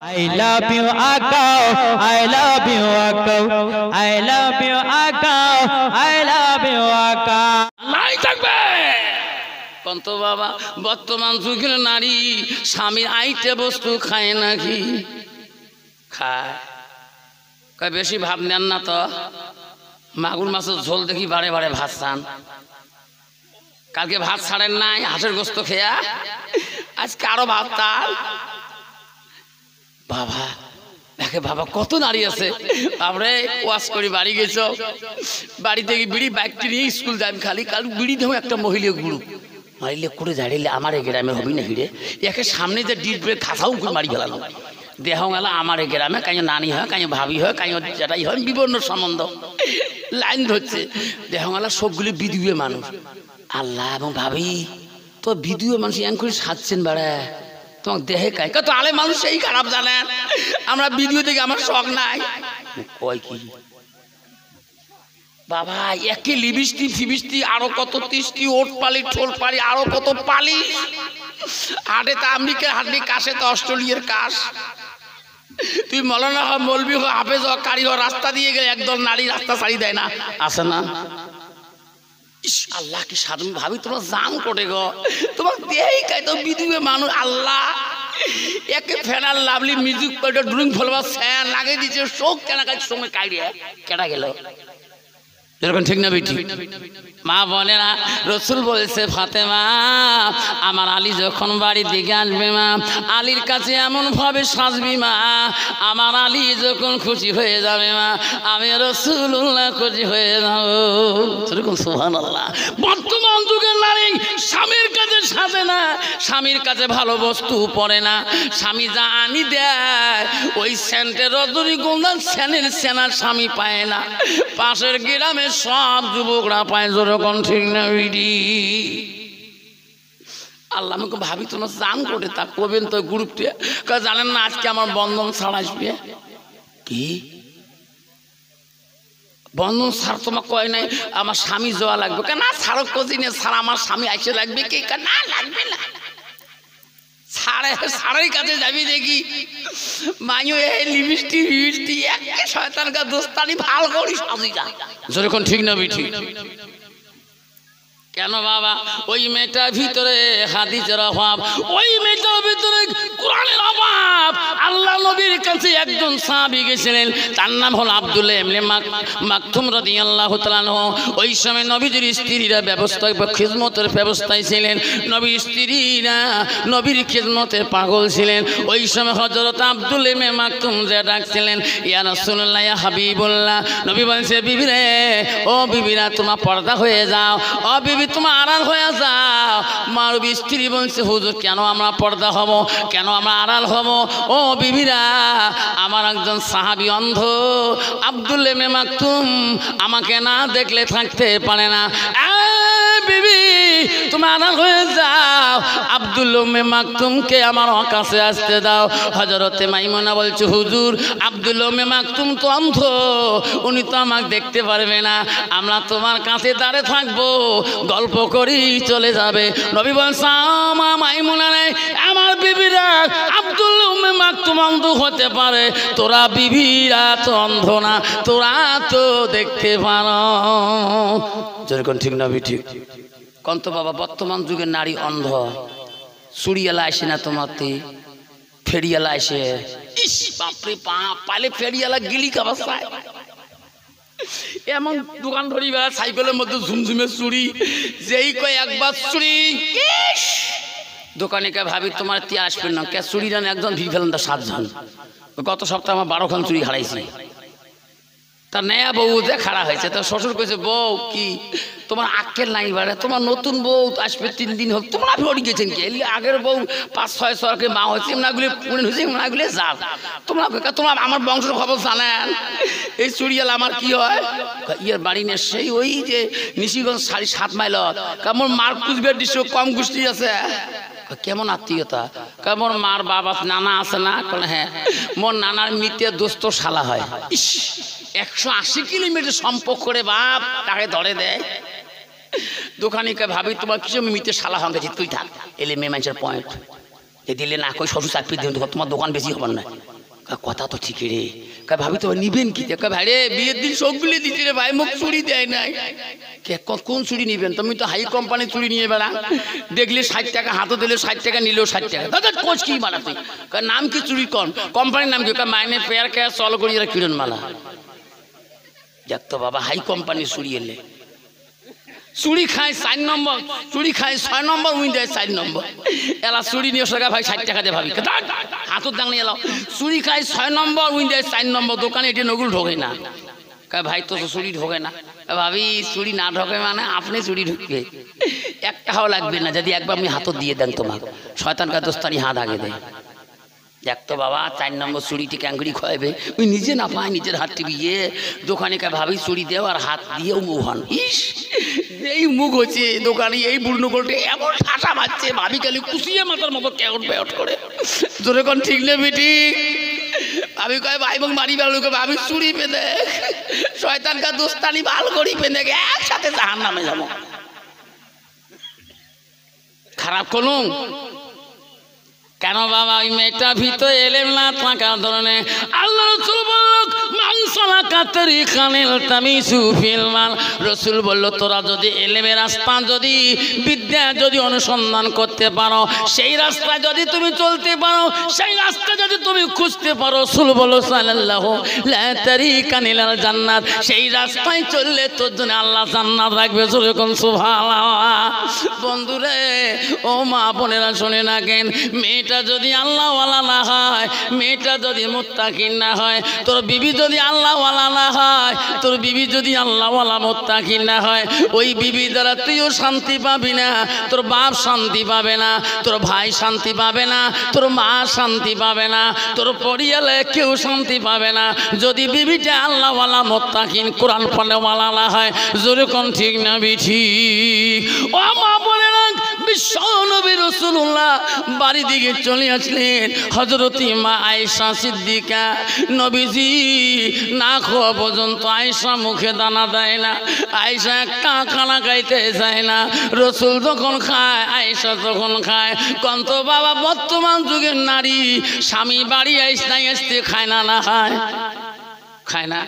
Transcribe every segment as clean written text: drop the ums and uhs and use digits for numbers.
I love you, Akao. I love you, Akao. I love you, Akao. I love you, Akao. নাই থাকবে কন্ত বাবা বর্তমান যুগের নারী স্বামীর আইটে বস্তু খায় নাকি খায় কয় বেশি ভাব নেন না তো মাগুর মাছের ঝোল দেখি বারে বারে ভাত খান কালকে ভাত ছাড়েন নাই হাঁসের গোস্ত খেয়া আজকে আরো ভাত তার বাবা দেখে বাবা কত নারী আছে আমরা ওয়াশ করি বাড়ি গেছ বাড়ি থেকে বিড়ি বাইকটি নিয়ে স্কুল যাই খালি কাল বিড়ি দেবো একটা মহিলা গুরু মারিলে করে দাঁড়িয়ে আমার এই গ্রামে হবি না হিরে একে সামনে যে ডিট ব্রেক খাসাও করে মারি গেলাম দেহ গেল আমার এই গ্রামে কাঁচো নানি হয় কাঁচো ভাবি হয় কাঁচো যেটাই হয় বিভিন্ন সম্বন্ধ লাইন ধরছে দেহ গেল সবগুলি বিধুয়ে মানুষ আল্লাহ এবং ভাবি তো বিধুয়ে মানুষ এম করে সাজছেন বেড়া তোমাকে দেহে কাই তো আলে মানুষ সেই খারাপ জানেন আমরা ভিডিও থেকে আমার শখ নাই কয় কি বাবা একে লিবিস্টি ফিবিস্টি আরো কত তিস্টি ওট পালি ঠোল পালি আরো কত পালি হাটে তো আমেরিকার হাড্ডি কাশে তো অস্ট্রেলিয়ার কাশ তুই মৌলানা হ মৌলবি হ হাফেজ হ কারি হ রাস্তা দিয়ে গেলে একদল নারী রাস্তা ছাড়ি দেয় না আসে না আল্লাহ কি সাধন ভাবি তোমার জান কোটে গো তোমার দেহেই কাই তো বিধুবে মানুষ আল্লাহ একে ফেনার লাভলি মিউজিক পাউডার ড্রিং ফলবা ফ্যান লাগিয়ে দিচ্ছে শোক কেনা কাজ সঙ্গে কাইড়ে কেটা গেল এরকম ঠিক না বেটি মা বলে না রসুল বলেছে ফাতেমা আমার আলী যখন বাড়ি দিকে আসবে মা আলীর কাছে এমন ভাবে সাজবি মা আমার আলী যখন খুশি হয়ে যাবে মা আমি রসুল্লাহ খুশি হয়ে যাবো সেরকম সুবহানাল্লাহ বর্তমান যুগের নারী স্বামীর কাছে সাজে না স্বামীর কাছে ভালো বস্তু পড়ে না স্বামী যা আনি দেয় ওই সেন্টের রজনীগন্ধার সেনের সেনা স্বামী পায় না পাশের গ্রামে সব যুবকরা পায় যেরকম ঠিক না বিডি আল্লাহ আমাকে ভাবি তোমার জান করে তা কবেন তো গ্রুপটা জানেন না আজকে আমার বন্ধন ছাড় আসবে কি বন্ধন ছাড় তোমার কয় নাই আমার স্বামী যাওয়া লাগবে কেন ছাড়ো কদিনে ছাড় আমার স্বামী আইসে লাগবে কি না লাগবে না সাড়ের কাছে যাবি দেখি মাইও এই লিপস্টিক একে শয়তান কা দোস্তানি ভাল করি সাজি যা যেরকম ঠিক না বিঠি কেন বাবা ওই মেয়েটার ভিতরে হাদিসের অভাব ওই মেয়েটার ভিতরে কোরআনের অভাব আল্লাহ নবীর কাছে একজন সাহাবী গেছিলেন তার নাম হলো আব্দুল্লাহ ইবনে মাকতুম রাদিয়াল্লাহু তাআলা আনহু ওই সময় নবীর স্ত্রীরা ব্যবস্থায় বা খিদমতের ব্যবস্থায় ছিলেন নবীর স্ত্রীরা নবীর খিদমতের পাগল ছিলেন ওই সময় হযরত আব্দুল্লাহ ইবনে মাকতুম যে ডাকছিলেন ইয়া রাসূলুল্লাহ ইয়া হাবিবুল্লাহ নবী বলেছে বিবি রে ও বিবিরা তোমার পর্দা হয়ে যাও ও বিবি তোমার আড়াল হয়ে যাও মার স্ত্রী বলছে হুজুর কেন আমরা পর্দা হব কেন আমরা আড়াল হব ও বিবিরা আমার একজন সাহাবী অন্ধ আব্দুল্লাহ ইবনে মাকতুম আমাকে না দেখলে থাকতে পারে না বিবি তুমি আড়াল হয়ে যাও আব্দুল্লাহ ইবনে মাকতুমকে আমার কাছে আসতে দাও হযরতে মাইমুনা বলছে হুজুর আব্দুল্লাহ ইবনে মাকতুম তো অন্ধ উনি তো আমাকে দেখতে পারবে না আমরা তোমার কাছে দাঁড়িয়ে থাকবো গল্প করি চলে যাবে নবী বলছে আমার মাইমুনা নেই আমার বিবিরা আব্দুল্লাহ ইবনে মাকতুম অন্ধ হতে পারে তোরা বিবিরা তো অন্ধ না তোরা তো দেখতে পারো যেরকম ঠিক না ঠিক কন্ত বাবা বর্তমান যুগের নারী অন্ধ চুড়িয়ালা আসে না তোমাতে ফেরিয়ালা আসে ইস বাপরে বাপ পালে ফেরিয়ালা গিলি খাবার চায় এমন দোকান ধরি বেড়া সাইকেলের মধ্যে ঝুমঝুমে চুড়ি যেই কয় একবার চুড়ি দোকানে কে ভাবি তোমার তি আসবে না কে চুড়ি জানে একজন ভিড় ফেলেন তার 7 জন গত সপ্তাহে আমার 12 খান চুড়ি হারাইছি তার নেয়া বউ যে খাড়া হয়েছে তার শ্বশুর কইছে বউ কি তোমার আক্কেল নাই বাড়ে তোমার নতুন বউ আসবে 3 দিন হোক তোমরা ভরি গেছেন কি আগের বউ 5-6 সরকে মা হয়েছে এমনাগুলি পুনে হয়েছে এমনাগুলি যাও তোমরা আমার বংশের খবর জানেন এই চুড়িয়াল আমার কি হয় ইয়ার বাড়ি নে সেই ওই যে নিশিগঞ্জ 7.5 মাইল কেমন মার কুচবিহার দৃশ্য কম গোষ্ঠী আছে কেমন আত্মীয়তা কেমন মার বাবা নানা আছে না হ্যাঁ মোর নানার মিতে দোস্ত শালা হয় ইস 180 কিলোমিটার সম্পর্ক করে বাপ তাকে ধরে দেয় দোকানিকে ভাবি তোমার কিছু মিতে শালা হয়ে গেছে তুই থাক এলে মেয়ে মানুষের পয়েন্ট দিলে না কই শ্বশুর চাকরি দিন তোমার দোকান বেশি হবার না কথা তো ঠিকই রে। কয় ভাবি তো নিবেন কি? কয় ভাই রে বিয়ের দিন সবগুলি দিচ্ছি রে ভাই, মুখ চুড়ি দেয় নাই। কোন চুড়ি নিবেন? তুমি তো হাই কোম্পানির চুড়ি নিয়ে বেড়া, দেখলে 60 টাকা, হাতও দিলে 60 টাকা, নিলেও 60 টাকা। দাদা কোচ কি মালা তুই? নাম কি চুড়ি? কোম্পানির নাম কি? মাইনে পেয়ার কে চল করি কিরণ মালা। দেখ তো বাবা হাই কোম্পানির চুড়ি এলে চুড়ি খায় 4 নম্বর, চুড়ি খায় 6 নম্বর, উই দেয় 4 নম্বর। এলা চুড়ি নিয়ে টাকা ভাই 60 টাকা দিয়ে ভাবি হাতত দাং নিয়ে এলাও। চুড়ি খায় 6 নম্বর, উই দেয় 4 নম্বর। দোকানে এটি নগুল ঢোকে না। কয় ভাই তো চুড়ি ঢোকে না। ভাবি চুড়ি না ঢোকে মানে আপনি চুড়ি ঢুকবে, 1 টাকাও লাগবে না যদি একবার আপনি হাতত দিয়ে দেন। তোমার শয়তান কা দোস্তানি হাত আগে দেয়। দেখ তো বাবা 4 নম্বর চুড়িটি ক্যাঙ্গুড়ি খাওয়াবে, ওই নিজে না পায় নিজের হাত টিপিয়ে দোকানে কে ভাবি চুড়ি দেও আর হাত দিয়েও মুখ হন। ইস এই মুখ হচ্ছে দোকানে, এই বুড়নো গোলটে এমন ঠাসা মারছে ভাবি খালি কুচিয়ে মাথার মতো কেউট বেউট করে। জোরে কোন ঠিক নেবে ঠিক? ভাবি কয় ভাই এবং বাড়ি বেড়ালোকে ভাবি চুড়ি পেঁধে শয়তান কা দোস্তানি ভাল করি পেঁধে একসাথে জাহান নামে যাবো। খারাপ করুন কেন বাবা? ওই মেয়েটা ভিতরে এলেম না থাকার ধরনে আল্লাহ রাসূল বলল রসুল বলল তোরা যদি এলেমের রাস্তা, যদি বিদ্যা যদি অনুসন্ধান করতে পারো, সেই রাস্তায় যদি তুমি চলতে পারো, সেই রাস্তা যদি তুমি খুঁজতে পারো, রসুল বলল সাল্লাল্লাহু লা তারিকা ইলাল জান্নাত, সেই রাস্তায় চললে তোর জন্য আল্লাহ জান্নাত রাখবে। সুবহানাল্লাহ। বন্ধুরে ও মা বোনেরা শুনে রাখেন, মেয়েটা যদি আল্লাহওয়ালা না হয়, মেয়েটা যদি মুত্তাকিন না হয়, তোর বিবি যদি আল্লাহওয়ালা না হয়, তোর বিবি যদি আল্লাহওয়ালা মুত্তাকিন না হয়, ওই বিবি দ্বারা তুইও শান্তি পাবি না, তোর বাপ শান্তি পাবে না, তোর ভাই শান্তি পাবে না, তোর মা শান্তি পাবে না, তোর পরিয়ালে কেউ শান্তি পাবে না যদি বিবিটা আল্লাহওয়ালা মুত্তাকিন কোরআন পড়নেওয়ালা না হয়। জোরে কোন ঠিক না ঠিক? ও মা বলে না, বিশ্ব নবী রাসূলুল্লাহ বাড়ি দিকে চলে আসলেন। হযরত মা আয়েশা সিদ্দিকা, নবীজি না খাওয়া পর্যন্ত আয়েশা মুখে দানা দেয় না, আয়েশা একটা খানা খাইতে চায় না। রসুল যখন খায় আয়েশা তখন খায়। কন্ত বাবা বর্তমান যুগের নারী স্বামী বাড়ি আসতে খায় না? না খায়? খায় না।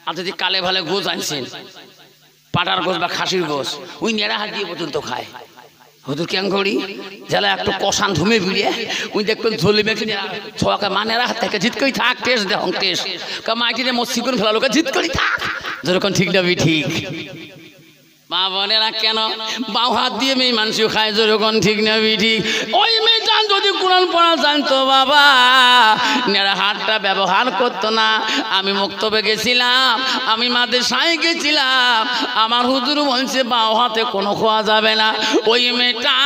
আর যদি কালে ভালে গোছ আনছেন, পাটার গোছ বা খাসির গোছ, ওই নেড়া হাত দিয়ে পর্যন্ত খায়। হুজুর কেন করি যারা একটু কষান ধুমে বিড়িয়ে ওই দেখবেন ঝোলে মেখে ছোয়াকে মানেরা হাত থেকে জিত করি থাক, টেস্ট দেখ টেস্ট মাইটিতে মস্তি করে ফেলা লোকে জিত করি থাক। যেরকম ঠিক না ঠিক? মা বোনেরা কেন বাউ হাত দিয়ে মেয়ে মানুষও খায়? যেরকম ঠিক না ঠিক? ওই মেয়েটা যদি কোরআন পড়া জানতো বাবা, নেড়া হাতটা ব্যবহার করতো না। আমি মক্তবে গেছিলাম, আমি মাদ্রাসায় গেছিলাম, আমার হুজুর বলছে বাউ হাতে কোনো খোয়া যাবে না। ওই মেয়েটা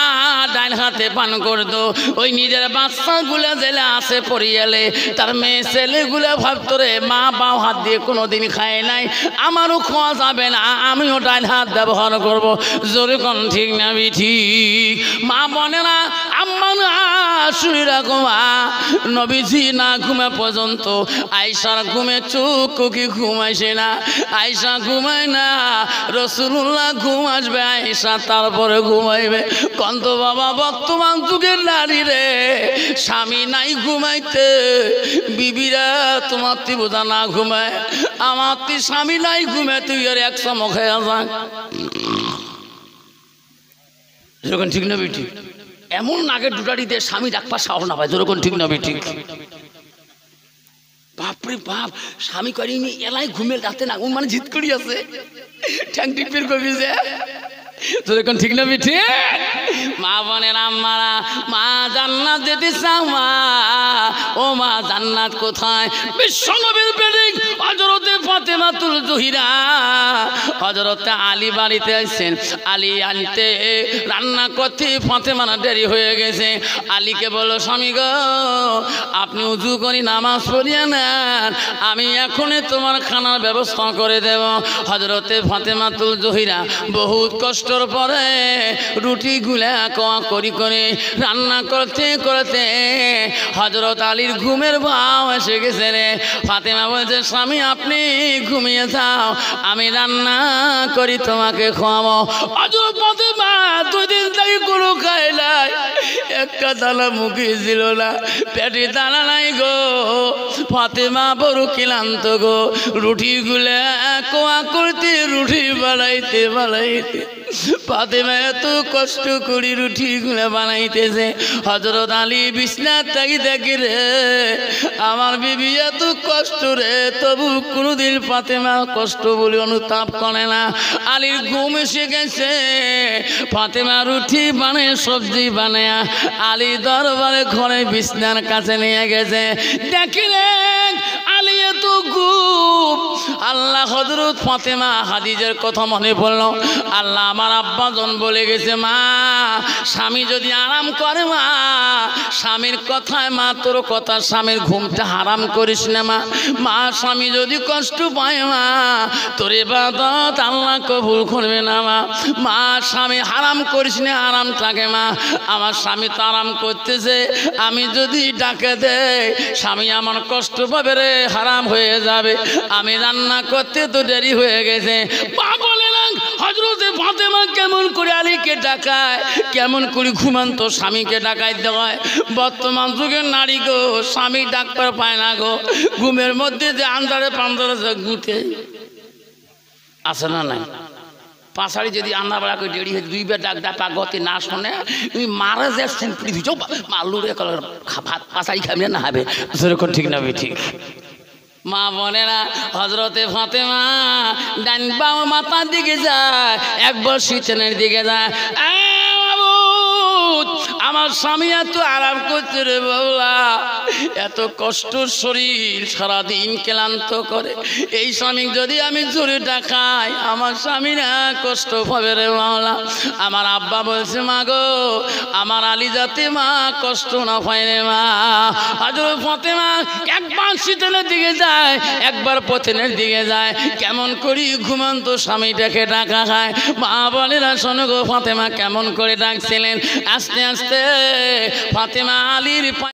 ডাইন হাতে পান করতো। ওই নিজের বাচ্চাগুলো জেলে আসে পড়িয়ালে তার মেয়ে ছেলেগুলো ভাবতো রে মা বাউ হাত দিয়ে কোনোদিন খায় নাই, আমারও খোয়া যাবে না, আমিও ডাইন হাত ব্যবহার করব। জোরে কোন ঠিক না ঠিক? মা বোনেরা আম্মা শুনে রাখো, মা নবীজি না ঘুমে পর্যন্ত আয়েশার ঘুমে চোখ কি ঘুমাইছে না, আয়েশা ঘুমায় না, রাসূলুল্লাহ ঘুম আসবে আয়েশা তারপরে ঘুমাইবে। কন্ত বাবা বর্তমান যুগের নারী রে, স্বামী নাই ঘুমাইতে, বিবিরা তোমার বোঝা না ঘুমায়, আমার তুই স্বামী নাই ঘুমায়, তুই আর 100 মুখে আসা। যেরকম ঠিক না বেটি? এমন নাগের দুটারি দিয়ে স্বামী ডাকবার সাহস না পায়। যেরকম ঠিক না বেটি? বাপরে বাপ, স্বামী করিনি এলাই ঘুমে রাতে না মানে জিত করি আছে ঠ্যাং টিপের কবি যে। যেরকম ঠিক না বেটি? মা বোনের আম্মারা, মা জান্নাত যেতে চাও মা, ও মা জান্নাত কোথায়? বিশ্ব নবীর প্রেমিক হযরতে ফাতেমাতুল জোহরা, হযরতে আলী বাড়িতে আসছেন। আলী আনতে রান্না করতে ফাতেমার দেরি হয়ে গেছে। আলীকে বলো স্বামী গো আপনি উজু করি নামাজ পড়িয়া নেন, আমি এখনই তোমার খানার ব্যবস্থা করে দেব। হযরতে ফাতেমাতুল জোহরা বহুত কষ্টর পরে রুটি গুলা কোয়া করি করে রান্না করতে করতে হযরত আলীর ঘুমের ভাও এসে গেছে রে। ফাতেমা বলছে স্বামী আপনি ঘুমিয়ে যাও, আমি রান্না করি তোমাকে খাওয়াবো। হযরত ফাতেমা 2 দিন থেকে কোনো খায় নাই, একটা দানা মুখে ছিল না, পেটে দানা নাই গো। ফাতেমা বড় ক্লান্ত গো, রুটিগুলো কোয়া করতে রুটি বানাইতে বানাইতে ফাতেমা এত কষ্ট করে রুটিগুলো বানাইতেছে। হযরত আলী বিছনার তাকি দেখে রে আমার বিবি এত কষ্ট রে, তবু কোনোদিন ফাতেমা কষ্ট বলে অনুতাপ করে না। আলীর ঘুম এসে গেছে, ফাতেমা রুটি বানায় সবজি বানায় আলী দরবারে ঘরে বিছনার কাছে নিয়ে গেছে। দেখে রে আলী এত ঘুম। আল্লাহ হযরত ফাতেমা হাদিজার কথা মনে পড়লো। আল্লাহ আমার আব্বাজন বলে গেছে মা স্বামী যদি আরাম করে মা, স্বামীর কথায় মা তোর কথা স্বামীর ঘুমটা হারাম করিস না মা। মা স্বামী যদি কষ্ট পায় মা তোর ইবাদত আল্লাহ কবুল করবে না মা। মা স্বামী হারাম করিস না, আরাম থাকে মা। আমার স্বামী তো আরাম করতেছে, আমি যদি ডাকে দে স্বামী আমার কষ্ট পাবে রে, হারাম হয়ে যাবে, আমি রান্না করতে তো দেরি হয়ে গেছে। মা বলে না হযরত ফাতেমা কেমন করে আলীকে ডাকায়, কেমন করে ঘুমান্ত স্বামীকে ডাকাইতে হয়। বর্তমান যুগের নারী গো স্বামী ডাক্তার পায় না গো, ঘুমের মধ্যে যে আন্ধারে পান্ধারে ঘুরতে আছে না নাই। পাশাড়ি যদি আন্না বেড়া করে দেরি হয়ে দুইবার ডাক ডাকা গতি না শোনে মারা যে সুপড়ি দিচ্ছ মাল্লুরে ভাত পাশাড়ি খাবি না হবে সেরকম ঠিক না ঠিক। মা বোনেরা হযরতে ফাতেমা ডান বাম মাথার দিকে যায়, একবার শীতেনের দিকে যায়। আমার স্বামী এত আরাম করছে রে বাবলা, এত কষ্ট শরীর সারাদিন ক্লান্ত করে, এই স্বামী যদি আমি জোরে ডাকাই আমার স্বামী না কষ্ট পাবে রে বাবলা। আমার আব্বা বলছে মা গো আমার আলী যাতে মা কষ্ট না পায় রে মা। হযরত ফাতেমা একবার শীতেনের দিকে যায়, একবার পথেনের দিকে যায়, কেমন করি ঘুমন্ত স্বামীটাকে ডাকা খায়। মা বলে না শোনো গো ফাতেমা কেমন করে ডাকছিলেন। আস্তে আস্তে ফাতেমা আলীর